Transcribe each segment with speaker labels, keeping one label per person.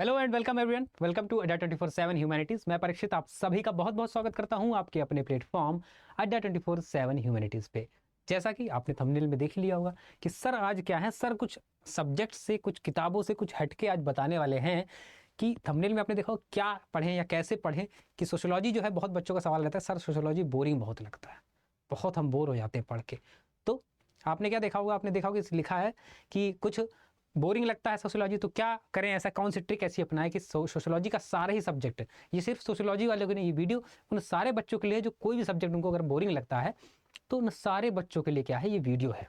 Speaker 1: Hello and welcome everyone, welcome to Adda 24/7 humanities. मैं परीक्षित आप सभी का बहुत बहुत स्वागत करता हूं आपके अपने प्लेटफॉर्म अड्डा 24/7 ह्यूमैनिटीज पे। जैसा कि आपने थंबनेल में देख लिया होगा कि सर आज क्या है, सर कुछ सब्जेक्ट से, कुछ किताबों से कुछ हटके आज बताने वाले हैं कि थंबनेल में आपने देखा हो क्या पढ़ें या कैसे पढ़ें। कि सोशियोलॉजी जो है, बहुत बच्चों का सवाल रहता है, सर सोशियोलॉजी बोरिंग बहुत लगता है, बहुत हम बोर हो जाते हैं पढ़ के। तो आपने क्या देखा होगा, आपने देखा होगा लिखा है कि कुछ बोरिंग लगता है सोशियोलॉजी, तो क्या करें, ऐसा कौन सी ट्रिक ऐसी अपनाएं कि सोशियोलॉजी का सारे ही सब्जेक्ट, ये सिर्फ सोशियोलॉजी वालों के नहीं, ये वीडियो उन सारे बच्चों के लिए जो कोई भी सब्जेक्ट उनको अगर बोरिंग लगता है तो उन सारे बच्चों के लिए क्या है, ये वीडियो है।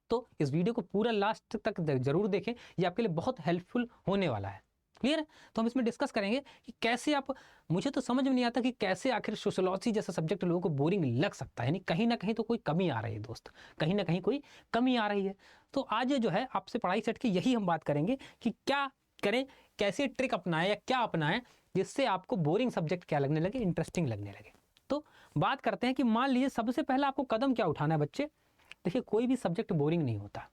Speaker 1: तो इस वीडियो को पूरा लास्ट तक जरूर देखें, ये आपके लिए बहुत हेल्पफुल होने वाला है। क्लियर है? तो हम इसमें डिस्कस करेंगे कि कैसे आप, मुझे तो समझ में नहीं आता कि कैसे आखिर सोशियोलॉजी जैसा सब्जेक्ट लोगों को बोरिंग लग सकता है। यानी कहीं ना कहीं तो कोई कमी आ रही है दोस्त, कहीं ना कहीं कोई कमी आ रही है। तो आज जो है आपसे पढ़ाई सेट के यही हम बात करेंगे कि क्या करें, कैसे ट्रिक अपनाएं या क्या अपनाएं जिससे आपको बोरिंग सब्जेक्ट क्या लगने लगे, इंटरेस्टिंग लगने लगे। तो बात करते हैं कि मान लीजिए सबसे पहला आपको कदम क्या उठाना है बच्चे। देखिए, कोई भी सब्जेक्ट बोरिंग नहीं होता,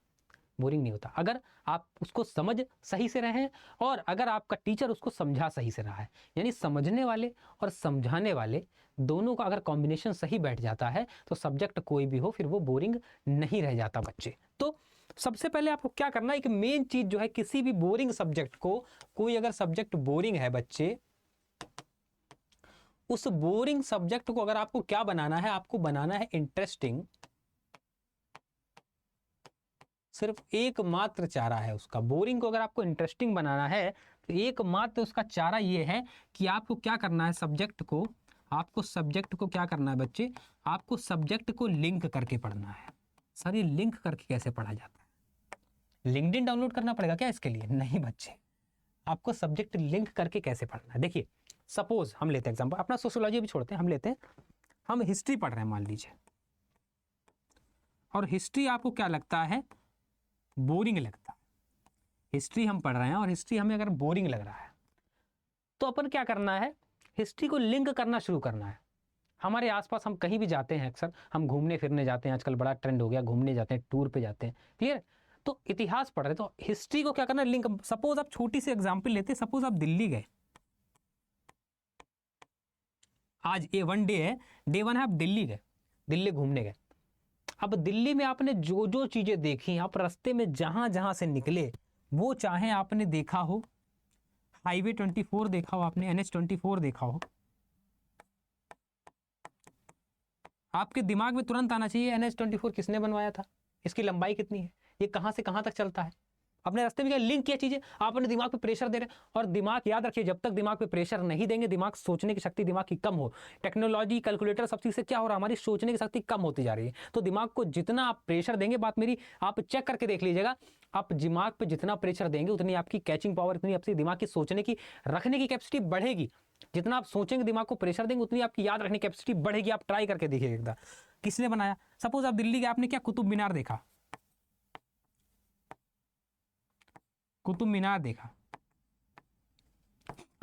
Speaker 1: बोरिंग नहीं होता अगर आप उसको समझ सही से रहे हैं और अगर आपका टीचर उसको समझा सही से रहा है। यानी समझने वाले और समझाने वाले दोनों का अगर कॉम्बिनेशन सही बैठ जाता है तो सब्जेक्ट कोई भी हो फिर वो बोरिंग नहीं रह जाता बच्चे। तो सबसे पहले आपको क्या करना है, एक मेन चीज जो है, किसी भी बोरिंग सब्जेक्ट को, कोई अगर सब्जेक्ट बोरिंग है बच्चे, उस बोरिंग सब्जेक्ट को अगर आपको क्या बनाना है, आपको बनाना है इंटरेस्टिंग। सिर्फ एकमात्र चारा है उसका, बोरिंग को अगर आपको इंटरेस्टिंग बनाना है तो एकमात्र उसका चारा ये है कि आपको क्या करना है, सब्जेक्ट को, आपको सब्जेक्ट को क्या करना है बच्चे, आपको सब्जेक्ट को लिंक करके पढ़ना है। सर ये लिंक करके कैसे पढ़ा जाता है? लिंक्डइन डाउनलोड करना पड़ेगा क्या इसके लिए? नहीं बच्चे, आपको सब्जेक्ट लिंक करके कैसे पढ़ना है। देखिए सपोज हम लेते हैं एग्जाम्पल, अपना सोशियोलॉजी भी छोड़ते हैं, हम लेते हैं, हम हिस्ट्री पढ़ रहे हैं मान लीजिए, और हिस्ट्री आपको क्या लगता है, बोरिंग लगता है। हिस्ट्री हम पढ़ रहे हैं और हिस्ट्री हमें अगर बोरिंग लग रहा है तो अपन क्या करना है, हिस्ट्री को लिंक करना शुरू करना है। हमारे आसपास हम कहीं भी जाते हैं, अक्सर हम घूमने फिरने जाते हैं, आजकल बड़ा ट्रेंड हो गया, घूमने जाते हैं, टूर पे जाते हैं, क्लियर। तो इतिहास पढ़ रहे तो हिस्ट्री को क्या करना है, लिंक। सपोज आप छोटी सी एग्जाम्पल लेते हैं, सपोज आप दिल्ली गए, आज वन डे है, डे वन है, आप दिल्ली गए, दिल्ली घूमने गए। अब दिल्ली में आपने जो जो चीजें देखी, आप रास्ते में जहां जहां से निकले, वो चाहे आपने देखा हो हाईवे 24 देखा हो, आपने NH 24 देखा हो, आपके दिमाग में तुरंत आना चाहिए NH 24 किसने बनवाया था, इसकी लंबाई कितनी है, ये कहां से कहां तक चलता है। अपने रास्ते में क्या लिंक किया चीजें, आप अपने दिमाग पे प्रेशर दे रहे हैं। और दिमाग, याद रखिए, जब तक दिमाग पे प्रेशर नहीं देंगे, दिमाग सोचने की शक्ति दिमाग की कम हो, टेक्नोलॉजी, कैलकुलेटर, सब चीज से क्या हो रहा है, हमारी सोचने की शक्ति कम होती जा रही है। तो दिमाग को जितना आप प्रेशर देंगे, बात मेरी आप चेक करके देख लीजिएगा, आप दिमाग पे जितना प्रेशर देंगे उतनी आपकी कैचिंग पावर, इतनी आपकी दिमाग की सोचने की, रखने की कैपेसिटी बढ़ेगी। जितना आप सोचेंगे, दिमाग को प्रेशर देंगे, उतनी आपकी याद रखने की कैपेसिटी बढ़ेगी। आप ट्राई करके देखिए एक बार, किसने बनाया। सपोज आप दिल्ली गए, आपने क्या कुतुब मीनार देखा, कुतुब मीनार देखा।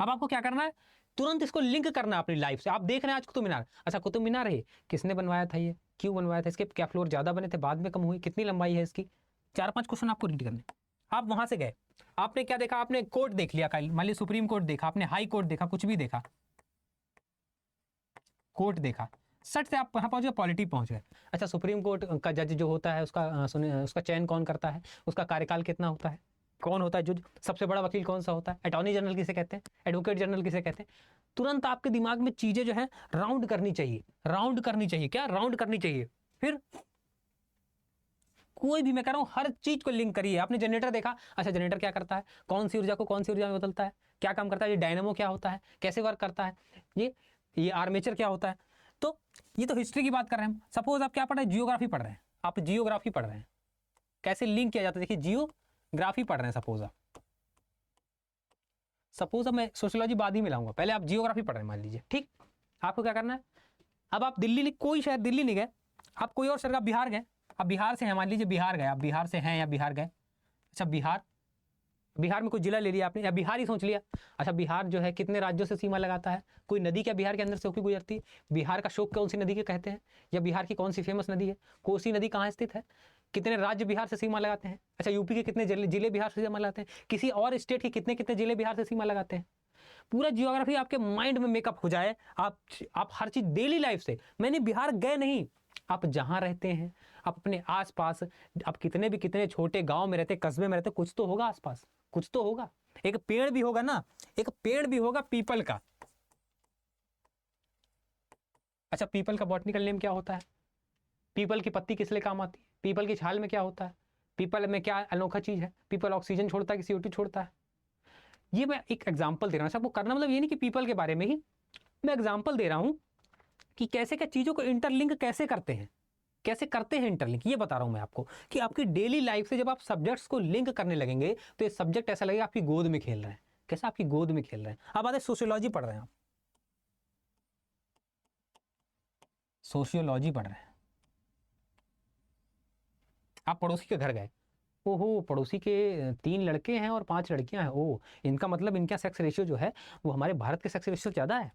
Speaker 1: अब आपको क्या करना है, तुरंत इसको लिंक करना है अपनी लाइफ से। आप देख रहे हैं आज कुतुब मीनार, अच्छा कुतुब मीनार है, किसने बनवाया था, ये क्यों बनवाया था, इसके क्या फ्लोर ज्यादा बने थे, बाद में कम हुई, कितनी लंबाई है इसकी, 4-5 क्वेश्चन आपको रीड करने। आप वहां से गए, आपने क्या देखा, आपने कोर्ट देख लिया, मान लीजिए सुप्रीम कोर्ट देखा, आपने हाई कोर्ट देखा, कुछ भी देखा, कोर्ट देखा, सट से आप वहां पहुंच गए, पॉलिटी पहुंच गए। अच्छा सुप्रीम कोर्ट का जज जो होता है, उसका चयन कौन करता है, उसका कार्यकाल कितना होता है, कौन होता है जज, सबसे बड़ा वकील कौन सा होता है, अटॉर्नी जनरल किसे कहते हैं, एडवोकेट जनरल किसे कहते हैं। तुरंत आपके दिमाग में चीजें जो है राउंड करनी चाहिए, राउंड करनी चाहिए, क्या राउंड करनी चाहिए। फिर कोई भी, मैं कह रहा हूं हर चीज को लिंक करिए। आपने जनरेटर देखा, अच्छा जनरेटर क्या करता है, कौन सी ऊर्जा को कौन सी ऊर्जा में बदलता है, क्या काम करता है, ये डायनेमो क्या होता है, कैसे वर्क करता है, ये आर्मेचर क्या होता है। तो ये तो हिस्ट्री की बात कर रहे हैं हम। सपोज आप क्या पढ़ रहे हैं, जियोग्राफी पढ़ रहे हैं, आप जियोग्राफी पढ़ रहे हैं, कैसे लिंक किया जाता है, देखिए जियोग्राफी पढ़ रहे हैं। सपोज अब मैं सोशियोलॉजी बाद ही मिलाऊंगा, पहले आप जियोग्राफी पढ़ रहे हैं मान लीजिए, ठीक। आपको क्या करना है, अब आप दिल्ली, कोई शहर दिल्ली नहीं गए, आप कोई और शहर, आप बिहार गए, अब बिहार से हैं मान लीजिए, बिहार गए, आप बिहार से हैं या बिहार गए। अच्छा बिहार में कोई जिला ले लिया आपने, या बिहार ही सोच लिया। अच्छा बिहार जो है कितने राज्यों से सीमा लगाता है, कोई नदी क्या बिहार के अंदर से होकर गुजरती है, बिहार का शोक कौन सी नदी के कहते हैं, या बिहार की कौन सी फेमस नदी है, कोसी नदी कहाँ स्थित है, कितने राज्य बिहार से सीमा लगाते हैं? अच्छा, यूपी के कितने जिले बिहार से सीमा लगाते हैं? किसी और स्टेट के कितने कितने जिले बिहार से सीमा लगाते हैं? पूरा जियोग्राफी आपके माइंड में मेकअप हो जाए, आप हर चीज डेली लाइफ से, मैंने बिहार गए नहीं, आप जहां रहते हैं, आप अपने आसपास, आप कितने छोटे गांव में रहते, कस्बे में रहते, कुछ तो होगा आसपास, कुछ तो होगा, एक पेड़ भी होगा ना, एक पेड़ भी होगा पीपल का। अच्छा, पीपल का बॉटनिकल नेम क्या होता है? पीपल की पत्ती किस लिए काम आती है? पीपल की छाल में क्या होता है? पीपल में क्या अनोखा चीज है? पीपल ऑक्सीजन छोड़ता है कि CO2 छोड़ता है? ये मैं एक एग्जाम्पल दे रहा हूँ सबको, करना मतलब ये नहीं कि पीपल के बारे में ही, मैं एग्जाम्पल दे रहा हूँ कि कैसे क्या चीजों को इंटरलिंक कैसे करते हैं, कैसे करते हैं इंटरलिंक, ये बता रहा हूं मैं आपको कि आपकी डेली लाइफ से जब आप सब्जेक्ट्स को लिंक करने लगेंगे तो ये सब्जेक्ट ऐसा लगेगा आपकी गोद में खेल रहे हैं। कैसे आपकी गोद में खेल रहे हैं? अब आते सोशियोलॉजी पढ़ रहे हैं, आप सोशियोलॉजी पढ़ रहे हैं, आप पड़ोसी के घर गए, ओहो पड़ोसी के 3 लड़के हैं और 5 लड़कियां हैं, ओ इनका मतलब इनका सेक्स रेशियो जो है वो हमारे भारत के सेक्स रेशियो से ज़्यादा है,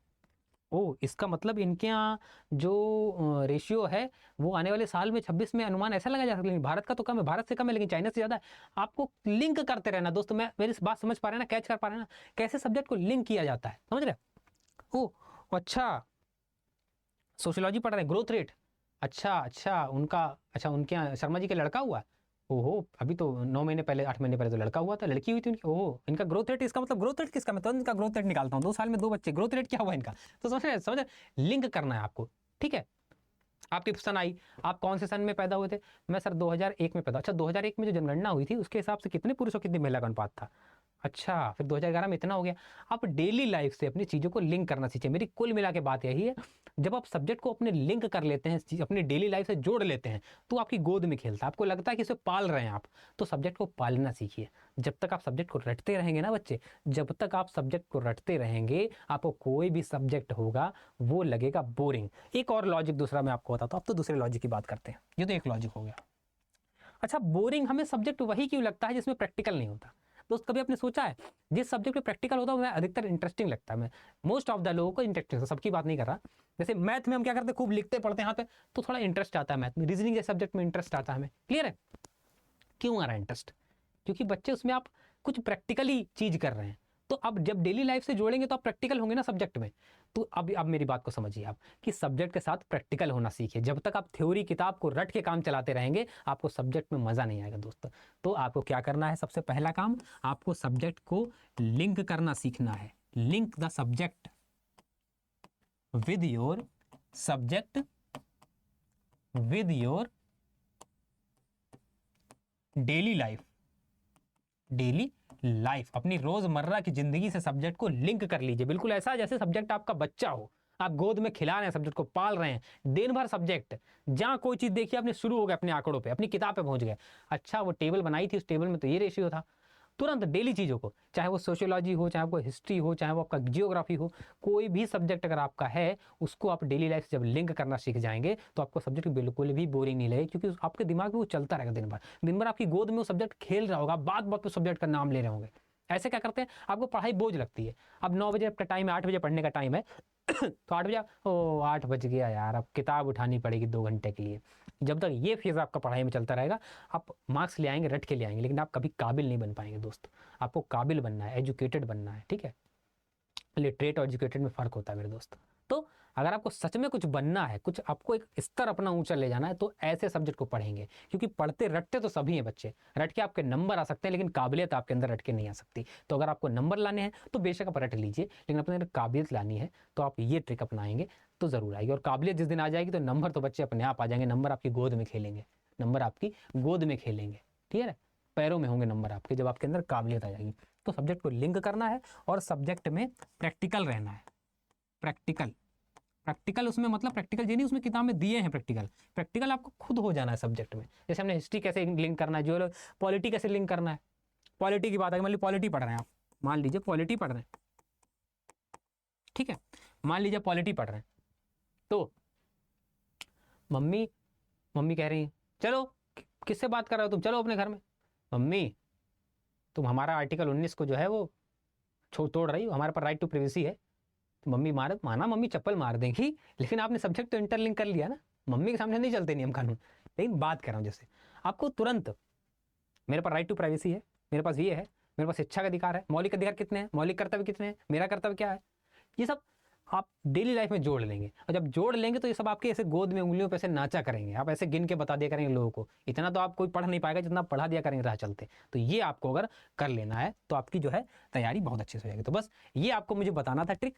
Speaker 1: ओ इसका मतलब इनके यहाँ जो रेशियो है वो आने वाले साल में 26 में अनुमान ऐसा लगा जा सकता है, लेकिन भारत का तो कम है, भारत से कम है लेकिन चाइना से ज़्यादा है। आपको लिंक करते रहना दोस्तों, मैं मेरी बात समझ पा रहे हैं ना, कैच कर पा रहे हैं ना, कैसे सब्जेक्ट को लिंक किया जाता है, समझ रहे? ओ अच्छा, सोशियोलॉजी पढ़ रहे हैं, ग्रोथ रेट, अच्छा अच्छा उनका, अच्छा उनके यहाँ शर्मा जी का लड़का हुआ, ओहो अभी तो 9 महीने पहले 8 महीने पहले तो लड़का हुआ था, लड़की हुई थी उनकी, ओहो इनका ग्रोथ रेट, इसका मतलब ग्रोथ रेट किसका, मैं तो इनका ग्रोथ रेट निकालता हूँ, 2 साल में 2 बच्चे, ग्रोथ रेट क्या हुआ इनका? तो समझ लिंक करना है आपको, ठीक है? आपकी सन आई, आप कौन से सन में पैदा हुए थे? मैं सर 2001 में पैदा। अच्छा 2001 में जो जनगणना हुई थी उसके हिसाब से कितने पुरुष और कितनी महिला का अनुपात था? अच्छा फिर 2011 में इतना हो गया। आप डेली लाइफ से अपनी चीज़ों को लिंक करना सीखिए। मेरी कुल मिला के बात यही है, जब आप सब्जेक्ट को अपने लिंक कर लेते हैं, अपनी डेली लाइफ से जोड़ लेते हैं, तो आपकी गोद में खेलता है, आपको लगता है कि इसे पाल रहे हैं आप, तो सब्जेक्ट को पालना सीखिए। जब तक आप सब्जेक्ट को रटते रहेंगे ना बच्चे, जब तक आप सब्जेक्ट को रटते रहेंगे, आपको कोई भी सब्जेक्ट होगा वो लगेगा बोरिंग। एक और लॉजिक दूसरा मैं आपको बताता हूँ, अब तो दूसरे लॉजिक की बात करते हैं, ये तो एक लॉजिक हो गया। अच्छा बोरिंग हमें सब्जेक्ट वही क्यों लगता है जिसमें प्रैक्टिकल नहीं होता? दोस्त कभी आपने सोचा है जिस सब्जेक्ट में प्रैक्टिकल होता है वो अधिकतर इंटरेस्टिंग लगता है? मैं मोस्ट ऑफ द लोगों को इंटरेस्टिंग, सबकी बात नहीं कर रहा। जैसे मैथ में हम क्या करते हैं, खूब लिखते पढ़ते हैं यहाँ पे, तो थोड़ा इंटरेस्ट आता है मैथ में, रीजनिंग जैसे सब्जेक्ट में इंटरेस्ट आता है हमें, क्लियर है? क्यों आ रहा है इंटरेस्ट? क्योंकि बच्चे उसमें आप कुछ प्रैक्टिकली चीज कर रहे हैं, तो अब जब डेली लाइफ से जोड़ेंगे तो आप प्रैक्टिकल होंगे ना सब्जेक्ट में। तो अब मेरी बात को समझिए आप कि सब्जेक्ट के साथ प्रैक्टिकल होना सीखिए। जब तक आप थ्योरी किताब को रट के काम चलाते रहेंगे आपको सब्जेक्ट में मजा नहीं आएगा दोस्तों। तो आपको क्या करना है, सबसे पहला काम आपको सब्जेक्ट को लिंक करना सीखना है। Link the subject with your subject with your daily life. Daily life, अपनी रोजमर्रा की जिंदगी से सब्जेक्ट को लिंक कर लीजिए, बिल्कुल ऐसा जैसे सब्जेक्ट आपका बच्चा हो, आप गोद में खिला रहे हैं, सब्जेक्ट को पाल रहे हैं। दिन भर सब्जेक्ट, जहां कोई चीज देखिए आपने शुरू हो गए अपने आंकड़ों पे, अपनी किताब पे पहुंच गए, अच्छा वो टेबल बनाई थी, उस टेबल में तो ये रेशियो था, तुरंत डेली चीज़ों को, चाहे वो सोशियोलॉजी हो, चाहे वो हिस्ट्री हो, चाहे वो आपका जियोग्राफी हो, कोई भी सब्जेक्ट अगर आपका है उसको आप डेली लाइफ से जब लिंक करना सीख जाएंगे तो आपको सब्जेक्ट बिल्कुल भी बोरिंग नहीं लगेगा, क्योंकि आपके दिमाग में वो चलता रहेगा। दिन भर आपकी गोद में वो सब्जेक्ट खेल रहा होगा, बात बात पर सब्जेक्ट का नाम ले रहे होंगे। ऐसे क्या करते हैं, आपको पढ़ाई बोझ लगती है, अब 9 बजे आपका टाइम है, 8 बजे पढ़ने का टाइम है तो 8 बजे, ओ 8 बज गया यार, अब किताब उठानी पड़ेगी 2 घंटे के लिए। जब तक ये फेज आपका पढ़ाई में चलता रहेगा आप मार्क्स ले आएंगे, रट के ले आएंगे, लेकिन आप कभी काबिल नहीं बन पाएंगे दोस्त। आपको काबिल बनना है, एजुकेटेड बनना है, ठीक है? लिटरेट और एजुकेटेड में फ़र्क होता है मेरे दोस्त। तो अगर आपको सच में कुछ बनना है, कुछ आपको एक स्तर अपना ऊंचा ले जाना है, तो ऐसे सब्जेक्ट को पढ़ेंगे, क्योंकि पढ़ते रटते तो सभी हैं बच्चे, रट के आपके नंबर आ सकते हैं लेकिन काबिलियत आपके अंदर रट के नहीं आ सकती। तो अगर आपको नंबर लाने हैं तो बेशक आप रट लीजिए, लेकिन अपने अंदर काबिलियत लानी है तो आप ये ट्रिक अपनाएंगे तो ज़रूर आएगी। और काबिलियत जिस दिन आ जाएगी तो नंबर तो बच्चे अपने आप आ जाएंगे, नंबर आपकी गोद में खेलेंगे, नंबर आपकी गोद में खेलेंगे, ठीक है? पैरों में होंगे नंबर आपके, जब आपके अंदर काबिलियत आ जाएगी। तो सब्जेक्ट को लिंक करना है और सब्जेक्ट में प्रैक्टिकल रहना है। प्रैक्टिकल उसमें मतलब प्रैक्टिकल ये नहीं उसमें किताब में दिए हैं, प्रैक्टिकल आपको खुद हो जाना है सब्जेक्ट में। जैसे हमने हिस्ट्री कैसे लिंक करना है, जो पॉलिटी कैसे लिंक करना है, पॉलिटी की बात है, मान लीजिए पॉलिटी पढ़ रहे हैं आप, मान लीजिए पॉलिटी पढ़ रहे हैं, ठीक है? मान लीजिए पॉलिटी पढ़ रहे हैं, तो मम्मी कह रही है चलो, किससे बात कर रहे हो तुम, चलो अपने घर में। मम्मी तुम हमारा आर्टिकल 19 को जो है वो तोड़ रही हो, हमारे पर राइट टू प्रिवेसी है। तो मम्मी माना मम्मी चप्पल मार देंगी, लेकिन आपने सब्जेक्ट तो इंटरलिंक कर लिया ना, मम्मी के सामने नहीं चलते नियम कानून, लेकिन बात कर रहा हूँ जैसे आपको तुरंत, मेरे पास राइट टू प्राइवेसी है, मेरे पास ये है, मेरे पास शिक्षा का अधिकार है, मौलिक अधिकार कितने हैं, मौलिक कर्तव्य कितने हैं, मेरा कर्तव्य क्या है, ये सब आप डेली लाइफ में जोड़ लेंगे। और जब जोड़ लेंगे तो ये सब आपके ऐसे गोद में उंगलियों पे ऐसे नाचा करेंगे, आप ऐसे गिन के बता दिया करेंगे लोगों को। इतना तो आप कोई पढ़ नहीं पाएगा जितना पढ़ा दिया करेंगे राह चलते। तो ये आपको अगर कर लेना है तो आपकी जो है तैयारी बहुत अच्छे से हो जाएगी। तो बस ये आपको मुझे बताना था ट्रिक।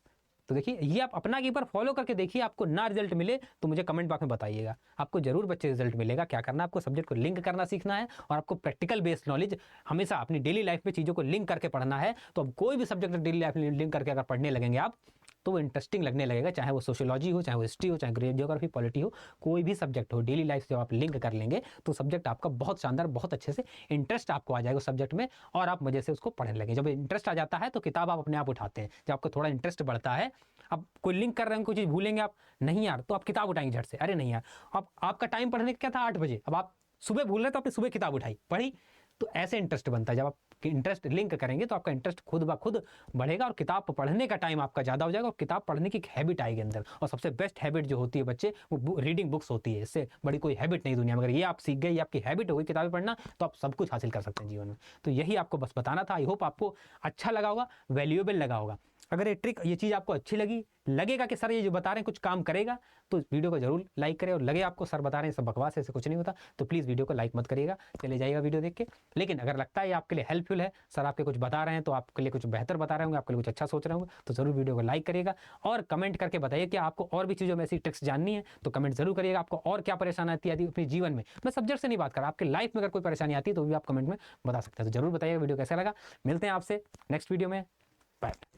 Speaker 1: तो देखिए ये आप अपना एक बार फॉलो करके देखिए, आपको ना रिजल्ट मिले तो मुझे कमेंट बॉक्स में बताइएगा, आपको जरूर बच्चे रिजल्ट मिलेगा। क्या करना है, आपको सब्जेक्ट को लिंक करना सीखना है और आपको प्रैक्टिकल बेस्ड नॉलेज हमेशा अपनी डेली लाइफ में चीज़ों को लिंक करके पढ़ना है। तो अब कोई भी सब्जेक्ट डेली लाइफ में लिंक करके अगर पढ़ने लगेंगे आप तो वो इंटरेस्टिंग लगने लगेगा, चाहे वो सोशियोलॉजी हो, चाहे वो हिस्ट्री हो, चाहे जियोग्राफी पॉलिटी हो, कोई भी सब्जेक्ट हो, डेली लाइफ से जब आप लिंक कर लेंगे तो सब्जेक्ट आपका बहुत शानदार, बहुत अच्छे से इंटरेस्ट आपको आ जाएगा उस सब्जेक्ट में और आप मजे से उसको पढ़ने लगेंगे। जब इंटरेस्ट आ जाता है तो किताब आप अपने आप उठाते हैं। जब आपको थोड़ा इंटरेस्ट बढ़ता है, अब कोई लिंक कर रहे हैं, कोई चीज़ भूलेंगे आप, नहीं यार, तो आप किताब उठाएंगे झट से, अरे नहीं यार, अब आपका टाइम पढ़ने का क्या था 8 बजे, अब आप सुबह भूल रहे तो आपने सुबह किताब उठाई पढ़ी। तो ऐसे इंटरेस्ट बनता है। जब आप इंटरेस्ट लिंक करेंगे तो आपका इंटरेस्ट खुद ब खुद बढ़ेगा और किताब पढ़ने का टाइम आपका ज़्यादा हो जाएगा और किताब पढ़ने की एक हैबिट आएगी अंदर। और सबसे बेस्ट हैबिट जो होती है बच्चे, वो रीडिंग बुक्स होती है। इससे बड़ी कोई हैबिट नहीं दुनिया में। अगर ये आप सीख गए, ये आपकी हैबिट हो गई किताबें पढ़ना, तो आप सब कुछ हासिल कर सकते हैं जीवन में। तो यही आपको बस बताना था। आई होप आपको अच्छा लगा होगा, वैल्यूएबल लगा होगा। अगर ये ट्रिक, ये चीज़ आपको अच्छी लगी, लगेगा कि सर ये जो बता रहे हैं कुछ काम करेगा, तो इस वीडियो को जरूर लाइक करें। और लगे आपको सर बता रहे हैं सब बकवास है, ऐसे कुछ नहीं होता, तो प्लीज़ वीडियो को लाइक मत करिएगा, चले जाइएगा वीडियो देख के। लेकिन अगर लगता है आपके लिए हेल्पफुल है, सर आपके कुछ बता रहे हैं तो आपके लिए कुछ बेहतर बता रहे होंगे, आपके लिए कुछ अच्छा सोच रहे होंगे, तो जरूर वीडियो को लाइक करिएगा और कमेंट करके बताइए कि आपको और भी चीज़ों में ऐसी ट्रिक्स जाननी है, तो कमेंट जरूर करिएगा। आपको और क्या परेशानी आती है अपने जीवन में, मैं सब्जेक्ट से नहीं बात कर रहा, आपके लाइफ में अगर कोई परेशानी आती है तो भी आप कमेंट में बता सकते हैं। तो जरूर बताइएगा वीडियो कैसा लगा। मिलते हैं आपसे नेक्स्ट वीडियो में, बाय।